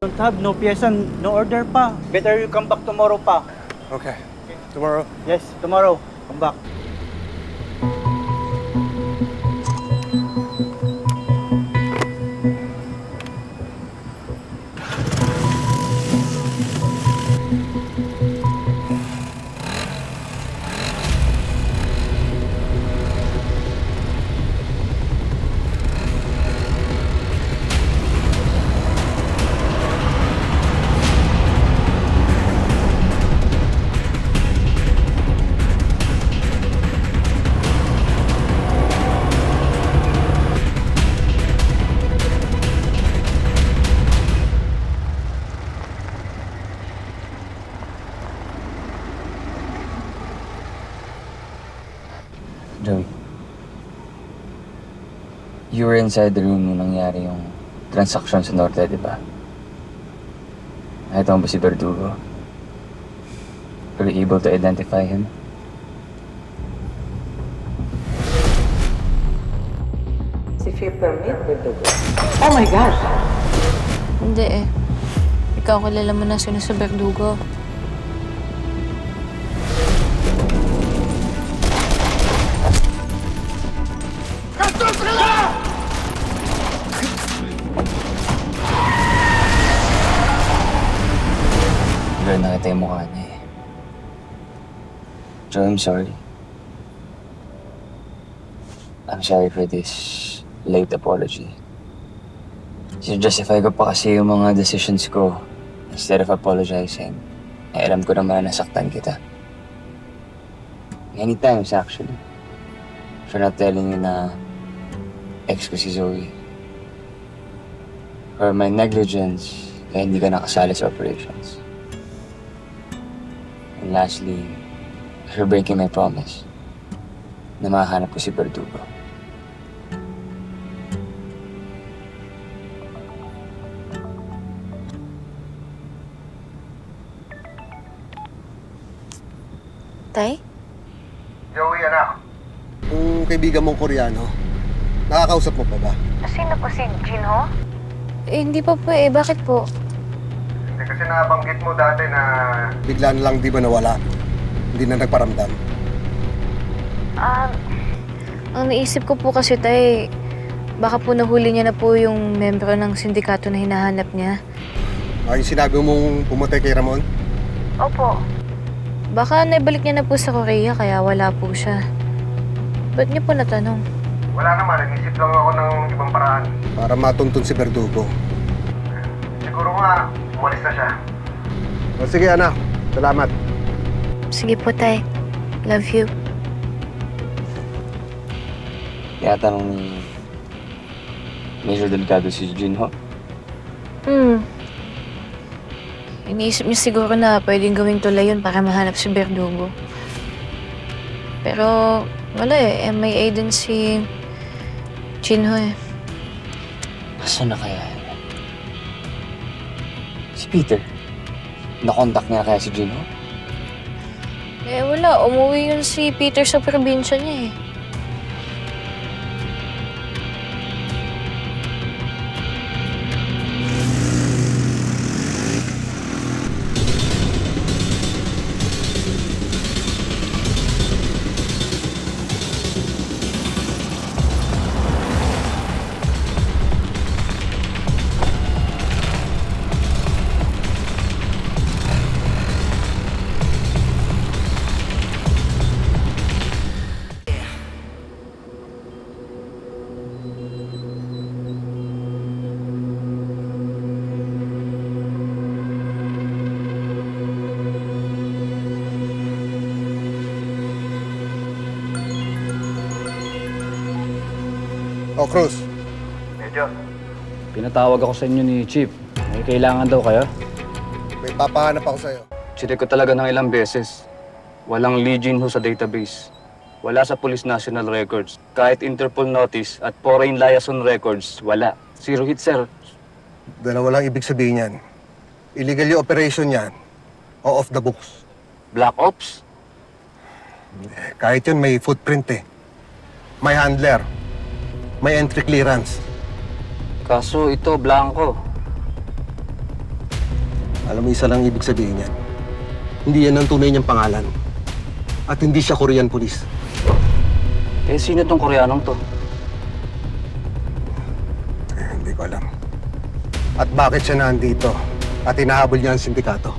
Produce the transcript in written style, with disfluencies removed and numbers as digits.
Don't have no pyesa, no order pa. Better you come back tomorrow pa. Okay. Tomorrow. Yes, tomorrow. Come back. Joey, you were inside the room nung nangyari yung transaction sa Norte, di ba? Nakita mo ba si Verdugo? Were you able to identify him? If you permit, Verdugo. Oh my gosh! Hindi eh. Ikaw kilala mo na sino sa Verdugo. Blur nakita yung mukha niya eh. Joe, I'm sorry. I'm sorry for this late apology. Justify ko pa kasi yung mga decisions ko instead of apologizing. Eh, alam ko naman na nasaktan kita. Many times actually. For not telling you na ex ko si Zoe. For my negligence, kaya hindi ka nakasali sa operations. And lastly, for breaking my promise na mahanap ko si Verdugo. Tay? Joey, anak. Yung kaibigan mong Koreano, nakakausap mo pa ba? Sino po si Jinho? Eh, hindi pa po eh. Bakit po? Hindi kasi nabanggit mo dati na... Bigla na lang di ba nawala? Hindi na nagparamdam. Ang naisip ko po kasi, tay, baka po nahuli niya na po yung membro ng sindikato na hinahanap niya. Yung sinabi mong pumatay kay Ramon? Opo. Baka naibalik niya na po sa Korea kaya wala po siya. Ba't niyo po natanong? Wala naman, nag-isip lang ako ng ibang paraan. Para matuntun si Verdugo. Siguro nga, umalis na siya. O sige anak, salamat. Sige po, tay. Love you. Tinatanong ni Major Delgado si Jinho. Iniisip niya siguro na pwedeng gawing tulay yun para mahanap si Verdugo. Pero wala eh. MIA din si Jinho eh. Nasaan na kaya yun? Si Peter. Nakontak niya kaya si Jinho? Eh wala. Umuwi yun si Peter sa probinsya niya eh. O Cruz, Pinatawag ako sa inyo ni Chief. May kailangan daw kayo. may papahanap ako sa'yo. Chinek ko talaga ng ilang beses. Walang Lee Jinho sa database. Wala sa Police National Records. Kahit Interpol Notice at Foreign Liaison Records, wala. Zero hit, sir. Dalawa lang ibig sabihin yan. Illegal yung operation yan o off the books. Black Ops? Kahit yun may footprint eh. May handler. May entry clearance. Kaso ito, blanco. Alam mo, isa lang ibig sabihin yan. Hindi yan ang tunay niyang pangalan. At hindi siya Korean police. Eh, sino tong Koreanong to? Hindi ko alam. At bakit siya nandito? At hinahabol niya ang sindikato?